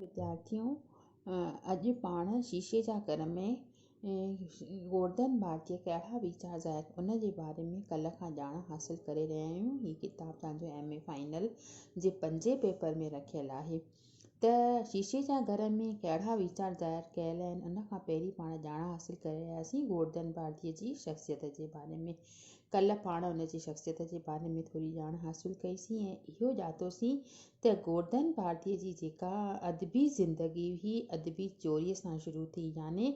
विद्यार्थियों, अॼु पाण शीशे जा घर में गोवर्धन भारतीय कहिड़ा वीचार ज़ाहिर उन जे बारे में कल्ह खां ॼाण हासिल करे रहिया आहियूं। हीअ किताबु तव्हांजो MA फाइनल जे 5 पेपर में रखियल आहे। त शीशे जा घर में कहिड़ा वीचार ज़ाहिर कयल आहिनि, उन खां पहिरीं पाण ॼाण हासिल करे रहियासीं गोवर्धन भारतीय जी शख़्सियत जे बारे में। कल्ह पाण उन जी शख़्सियत जे बारे में थोरी ॼाण हासिल कईसीं ऐं इहो ॼातोसीं त गोवर्धन भारतीय जी जेका अदबी ज़िंदगी हुई अदबी चोरीअ सां शुरू थी, याने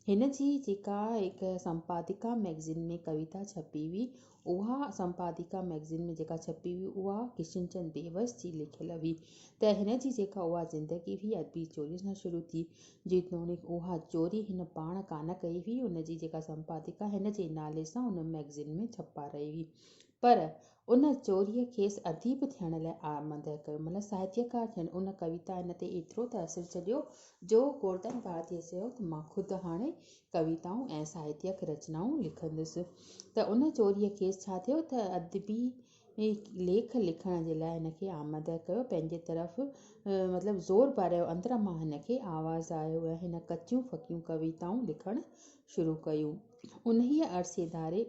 हिन जी जेका हिकु संपादिका मैगज़िन में कविता छपी हुई, उहा संपादिका मैगज़िन में जेका छपी हुई उहा किशनचंद बेवस जी लिखियल हुई। त हिन जी जेका उहा ज़िंदगी हुई अदबी चोरी सां शुरू थी, जेतोणीकि उहा चोरी हिन पाण कान कई हुई, उन जी जेका संपादिका हिन जे नाले सां उन मैगज़िन में छपा रही हुई। पर उन चोरीअ खेसि अदीब थियण लाइ आमद कयो, मतिलबु साहित्यकार थियण। उन कविता हिन ते एतिरो त असरु छॾियो जो गोवर्धन भारतीय चयो त मां ख़ुदि हाणे कविताऊं ऐं साहित्यक रचनाऊं लिखंदुसि। त उन चोरीअ खेसि छा थियो त अदबी लेख लिखण जे लाइ हिनखे आमद कयो, पंहिंजे तरफ़ मतिलबु ज़ोर पारायो। अंदरां मां हिनखे आवाज़ु आयो ऐं हिन कचियूं फ़कियूं कविताऊं लिखणु शुरू कयूं। उन्हीअ अरसे धारे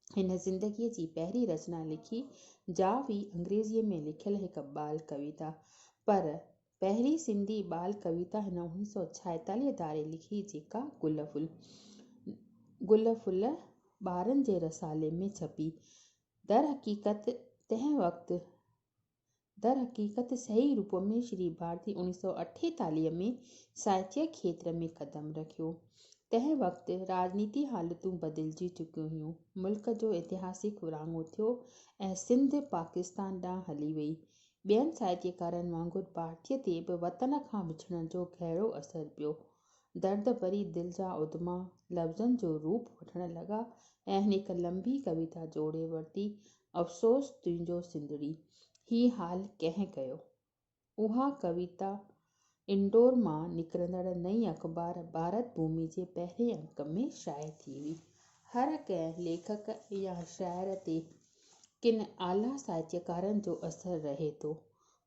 हिन ज़िंदगीअ जी पहिरीं रचना लिखी, जा हुई अंग्रेज़ीअ में लिखियल हिकु बाल कविता। पर पहिरीं सिंधी बाल कविता हिन 1946 धारे लिखी, जेका गुल फुल ॿारनि जे रसाले में छपी। दर हक़ीक़त सही रूप में श्री भारती 1948 में साहित्य खेत्र में क़दम रखियो। तंहिं वक़्तु राजनीति हालतूं बदिलजी चुकियूं हुयूं, मुल्क जो ऐतिहासिक विरहाङो थियो ऐं सिंध पाकिस्तान ॾांहुं हली वई। ॿियनि साहित्यकारनि वांगुरु भारतीय ते बि वतन खां विछड़ण जो गहरो असरु पियो। दर्द भरी दिलि जा उद्मा लफ़्ज़नि जो रूप वठण लॻा ऐं हिक लंबी कविता जोड़े वरिती, अफ़सोस तुंहिंजो सिंधड़ी, ही हाल कंहिं कयो। उहा कविता इंदौर मां निकिरंदड़ नई अख़बार भारत भूमि जे पहिरें अंक में शाया थी हुई। हर कंहिं लेखक या शाइर ते किन आला साहित्यकारनि जो असरु रहे थो।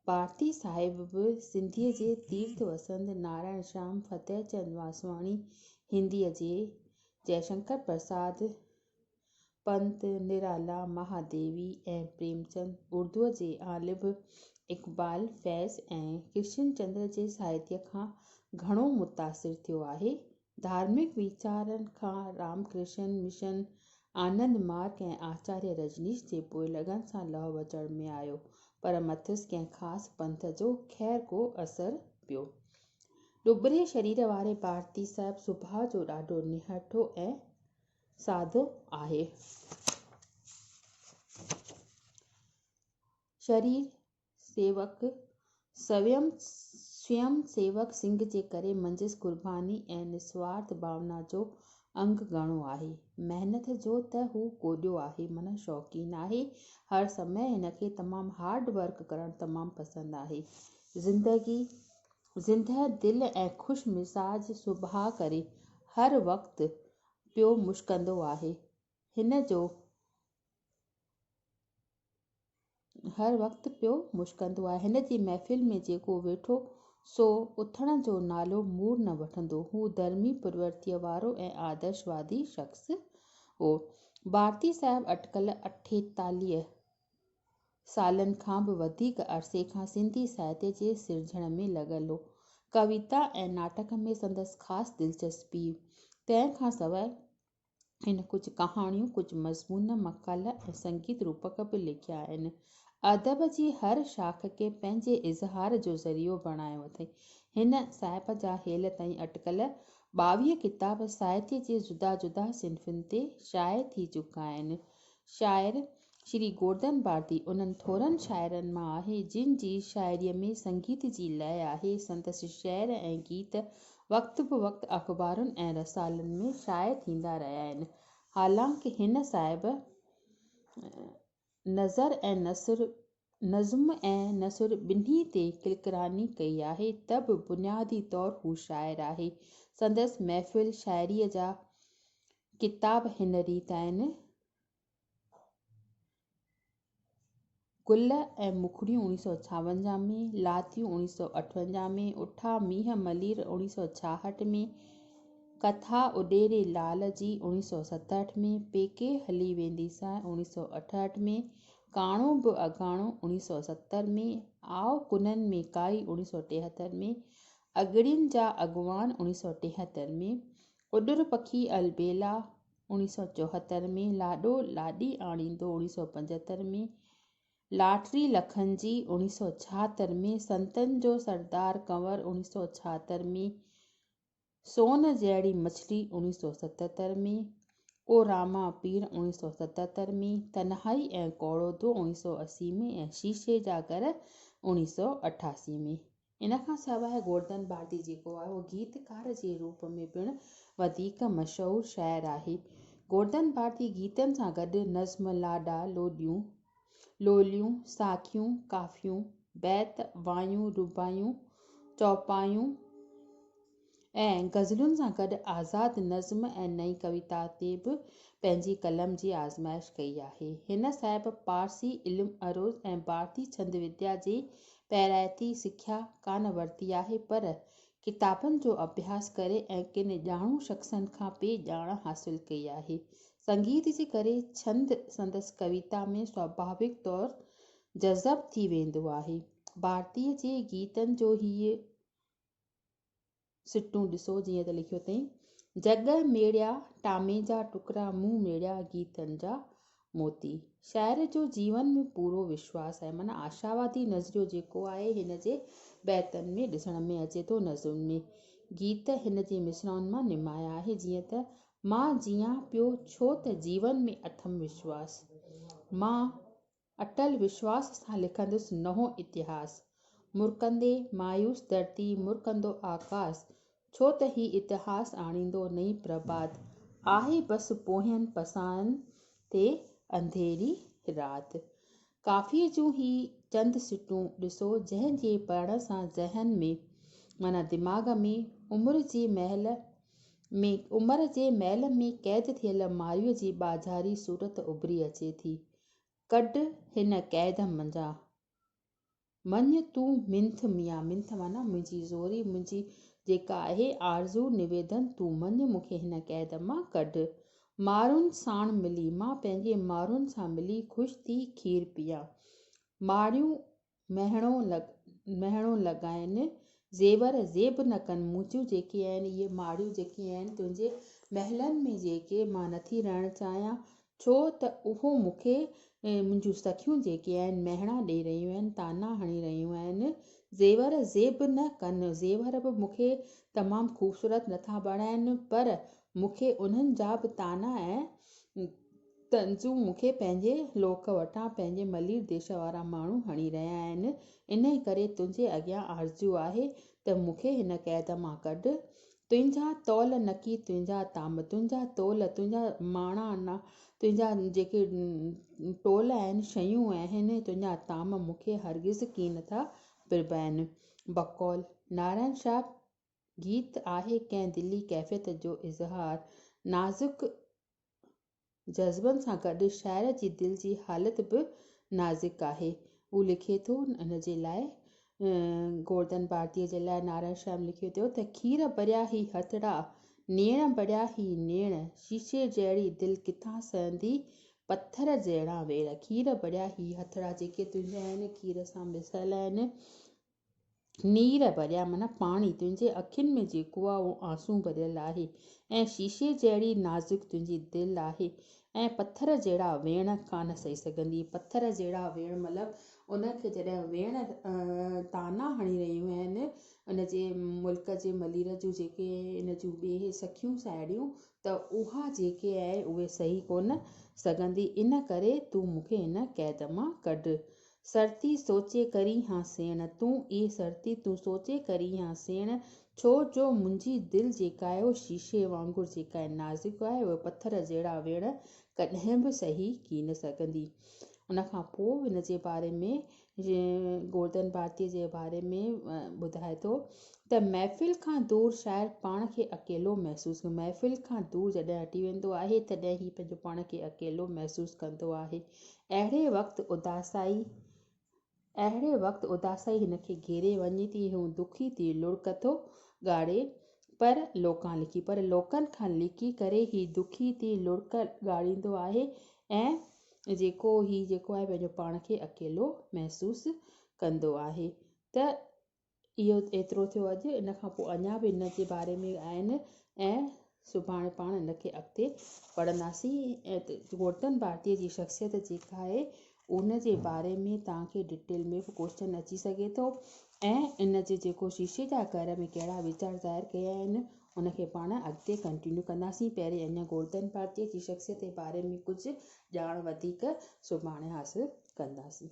भारती साहिब बि सिंधीअ जे तीर्थ वसंत नारायण श्याम, फतेहचंद वासवाणी, हिंदीअ जे जयशंकर प्रसाद पंत, निराला महादेवी ऐं प्रेमचंद, उर्दूअ जे आलिफ इक़बाल फैज़ ऐं कृष्णचंद्र जे साहित्य खां घणो मुतासिर थियो आहे। धार्मिक वीचारनि खां रामकृष्ण मिशन, आनंद मार्ग ऐं आचार्य रजनीश जे पोइ लगन सां लह वचड़ में आयो, पर मथुसि कंहिं ख़ासि पंथ जो ख़ैर को असरु पियो। ॾुबिरे शरीर वारे भारती साहिब सुभाउ जो ॾाढो निहठो ऐं सादो आहे। स्वयं सेवक सिंह जे करे मंजिस कुर्बानी ऐं निस्वार्थ भावना जो अंग घणो आहे। महिनत जो त हू कोॾियो आहे, मन शौक़ीन आहे। हर समय हिनखे तमामु हार्ड वर्क करणु तमामु पसंदि आहे। ज़िंदह दिल ऐं ख़ुशि मिज़ाज सुभाउ करे हर वक़्तु पियो मुश्कंदो आहे। हिन जी महफ़िल में जेको वेठो सो उथण जो नालो मूर न वठंदो। हू धर्मी प्रवृत्तीअ वारो ऐं आदर्शवादी शख़्स हो। भारती साहिब अटकल 48 सालनि खां बि वधीक अरसे खां सिंधी साहित्य जे सिरजण में लॻल हो। कविता ऐं नाटक में संदसि ख़ासि दिलचस्पी। तंहिं खां सवाइ हिन कुझु कहाणियूं, कुझु मज़मून, मक़ाला ऐं संगीत रूपक बि लिखिया आहिनि। अदब जी हर शाख़ खे पंहिंजे इज़हार जो ज़रियो बणायो अथई। हिन साहिब जा हेल ताईं अटकल 22 किताब साहित्य जे जुदा जुदा सिन्फ़ुनि ते शाया थी चुका आहिनि। शाइर श्री गोवर्धन भारती उन्हनि थोरनि शाइरनि मां आहे जिन जी शाइरीअ में संगीत जी लय आहे। संदसि शेर ऐं गीत वक़्त बि वक़्तु अख़बारुनि ऐं रसालनि में शाया थींदा रहिया आहिनि। हालांकि हिन साहिब नज़्म ऐं नसुर ॿिन्ही ते किलकिरानी कई आहे, त बि बुनियादी तौरु हू शाइर आहे। संदसि महफ़िल शाइरीअ जा किताब हिन रीति आहिनि। गुल ऐं मुखड़ियूं 1956 में, लातियूं 1958 में, उठा मींहं मलीर 1966 में, कथा उॾेरे लाल जी 1967 में, पेके हली वेंदी सां 1968 में, काणो बि अगाणो 1970 में, आओ कुननि में काई 1973 में, अगड़ियुनि जा अॻवान 1973 में, उॾर पखी अलबेला 1974 में, लाॾो लाॾी आणींदो 1975 में, लाटरी लखन जी 1976 में, संतनि जो सरदार कंवर 1976 में, सोन जहिड़ी मछली 1977 में, ओ रामा पीर 1977 में, तन्हाई ऐं कौड़ोदो 1980 में ऐं शीशे जा घर 1988 में। इन खां सवाइ गोवर्धन भारती जेको आहे उहो गीतकार जे रूप में पिणु वधीक मशहूरु शाइरु आहे। गोवर्धन भारती गीतनि सां गॾु नज़्म, लाॾा, लोलियूं, साखियूं, काफ़ियूं, बैत, वायूं, रुबायूं, चौपायूं ऐं गज़लुनि सां गॾु आज़ादु नज़्म ऐं नई कविता ते बि पंहिंजी कलम जी आज़माइश कई आहे। हिन साहिब पारसी इल्मु अरोज़ ऐं भारती छंद विद्या जे पहिराइती सिख्या कान वरिती आहे, पर किताबनि जो अभ्यास करे ऐं किन ॼाणू शख़्सनि खां पे ॼाण हासिलु कई आहे। संगीत जे करे छंद संदसि कविता में स्वाभाविक तौरु जज़ब थी वेंदो आहे। भारतीअ जे गीतनि जो हीअ सिटूं ॾिसो, जीअं त लिखियो अथई, जग मेड़िया टामे जा टुकड़ा, मुंहुं मेड़िया गीतनि जा मोती। शाइर जो जीवन में पूरो विश्वास आहे, माना आशावादी नज़रियो जेको आहे हिन जे बैतनि में ॾिसण में अचे थो। नज़ुनि में गीत हिन जे मिसरनि मां निमाया आहे, जीअं त मां जियां पियो छो त जीवन में अथमि विश्वास, मां अटल विश्वास सां लिखंदुसि नओं इतिहास, मुरकंदे मायूस धरती मुरकंदो आकाश, छो त ही इतिहास आणींदो नई प्रभात, आहे बसि पोयनि पसारनि ते अंधेरी राति। काफ़ीअ जूं ही चंद सिटूं ॾिसो, जंहिं जे पढ़ण सां ज़हन में माना दिमाग़ में उमिरि जे महल में क़ैद थियल मायूअ जी बाज़ारी सूरत उभरी अचे थी। कढ हिन क़ैद मंझां मञ तूं मिंथ मियां, मिंथ माना मुंहिंजी ज़ोरी, मुंहिंजी जेका आहे आरज़ू निवेदन, तूं मञ मूंखे हिन क़ैद मां कढ। मारुनि साण मिली, मां पंहिंजे मारुनि सां मिली ख़ुशि थी खीर पियां, माड़ियूं महणो लॻाइनि, ज़ेवर ज़ेब न कनि, मुंहिंजूं जेके आहिनि इहे माड़ियूं जेके आहिनि तुंहिंजे महलनि में जेके मां नथी रहणु चाहियां, छो त उहो मूंखे मुंहिंजूं सखियूं जेके आहिनि महणा ॾेई रहियूं आहिनि, ताना हणी रहियूं आहिनि। ज़ेवर ज़ेब न कनि, ज़ेवर बि मूंखे तमामु ख़ूबसूरत नथा बणाइनि, पर मूंखे उन्हनि जा बि ताना ऐं तंज़ू मूंखे पंहिंजे लोक वटां पंहिंजे मलीर देश वारा माण्हू हणी रहिया आहिनि। इन करे तुंहिंजे अॻियां आरज़ू आहे त मूंखे हिन क़ैद मां कढ। तुंहिंजा तौल नकी तुंहिंजा ताम, तुंहिंजा तौल तुंहिंजा माणा न, तुंहिंजा जेके टोल आहिनि, शयूं आहिनि, तुंहिंजा ताम मूंखे हरगिज़ की नथा पिरबाइनि। बकौल नारायण शाह गीत आहे कंहिं दिली कैफ़ियत जो इज़हार, नाज़ुक जज़्बनि सां गॾु शाइर जी दिलि जी हालति बि नाज़ुक आहे। हू लिखे थो इन जे लाइ, गोवर्धन भारतीअ जे लाइ नारायण शाह लिखियो अथव त खीर भरिया ही हथड़ा, नेण भरिया ही नेण, शीशे जहिड़ी दिलि किथां सहंदी, पथर जहिड़ा वेड़। खीर भरिया ही हथड़ा जेके तुंहिंजा आहिनि खीर सां मिसल आहिनि, नीर भरिया माना पाणी, तुंहिंजे अखियुनि में जेको आहे उहो आंसू भरियल आहे, ऐं शीशे जहिड़ी नाज़ुक तुंहिंजी दिलि आहे, ऐं पथर जहिड़ा वेण कान सही सघंदी। पथर जहिड़ा वेण मतिलबु उनखे जॾहिं वेण ताना हणी रहियूं आहिनि उन जे मुल्क जे मलीर जूं जेके इन जूं ॿिए सखियूं साहेड़ियूं, त उहा जेके आहे उहे सही कोन सघंदी, इन करे तूं मूंखे इन क़ैद मां कढ। सरती सोचे करी हाँ सेण, तूं ई सरती तूं सोचे करी हाँ सेण, छो जो मुंहिंजी दिलि जेका आहे उहो शीशे वांगुरु जेका आहे नाज़ुक आहे, उहे पथर जहिड़ा वेण कॾहिं बि सही की न सघंदी। उनखां पोइ हिन जे बारे में गोवर्धन भारतीअ जे बारे में ॿुधाए थो त महफ़िल खां दूरि शाइर पाण खे अकेलो महसूसु, महफ़िल खां दूरि जॾहिं हटी वेंदो आहे तॾहिं ही पंहिंजो पाण खे अकेलो महसूसु कंदो आहे। अहिड़े वक़्तु उदासाई अहिड़े वक़्तु उदासाई हिन खे घेरे वञे थी। हू दुखी थी लुढ़क थो ॻाड़े पर लोकनि खां लिकी करे ही दुखी थी लुढ़क ॻाड़ींदो आहे ऐं जेको आहे पंहिंजो पाण खे अकेलो महसूसु कंदो आहे। त इहो एतिरो थियो अॼु। इन खां पोइ अञा बि इन जे बारे में आहिनि ऐं सुभाणे पाण इन खे अॻिते पढ़ंदासीं। ऐं गौतम भारतीअ जी शख़्सियत जेका आहे उन जे बारे में तव्हांखे डिटेल में बि क्वेश्चन अची सघे थो ऐं इन जे जेको शीशे जा घर में कहिड़ा वीचार ज़ाहिर कया आहिनि उनखे पाण अॻिते कंटिन्यू कंदासीं। पहिरें अञा गौतम भारतीअ जी शख़्सियत जे बारे में कुझु ॼाण वधीक सुभाणे हासिलु कंदासीं।